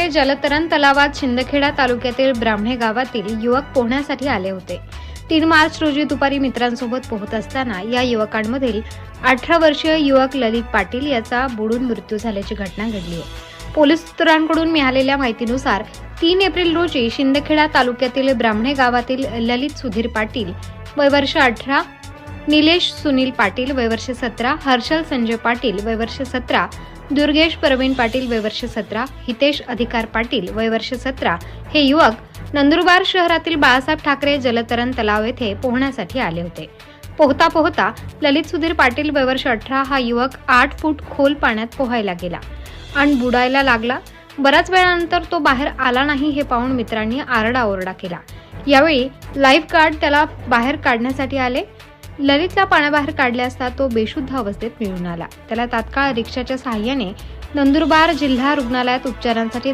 ठाकरे जलतरण तलावात शिंदखेडा तालुक्यातील ब्राह्मणे गावातील युवक पोहण्यासाठी आले होते। 3 मार्च रोजी दुपारी मित्रांसोबत पोहत असताना या युवकांमधील 18 वर्षीय युवक ललित पाटील याचा बुडून मृत्यू झाल्याची घटना घडली आहे। पोलीस सूत्रांकडून मिळालेल्या माहितीनुसार 3 एप्रिल रोजी शिंदखेडा तालुक्यातील ब्राह्मणे गावातील ललित सुधीर पाटील वय वर्ष 18, निलेश सुनील पाटील वय वर्ष 17, हर्षल संजय पाटील वय वर्ष 17, दुर्गेश प्रवीण पाटील वय वर्ष 17, हितेश अधिकार पाटील वय वर्ष 17 हे युवक नंदुरबार शहरातील बाळासाहेब ठाकरे जलतरण तलाव येथे पोहण्यासाठी आले होते। पोहता पोहता ललित सुधीर पाटील वय वर्ष 18 हा युवक 8 फूट खोल पाण्यात पोहायला गेला आणि बुडायला लागला। बराच वेळानंतर तो बाहेर आला नाही हे पाहून मित्रांनी आरडाओरडा केला। यावेळी लाईफ गार्ड त्याला बाहेर काढण्यासाठी आले। ललितला पाण्याबाहेर काढले असता तो बेशुद्ध अवस्थेत मिळून आला। त्याला तात्काळ रिक्षाच्या सहाय्याने नंदुरबार जिल्हा रुग्णालयात उपचारांसाठी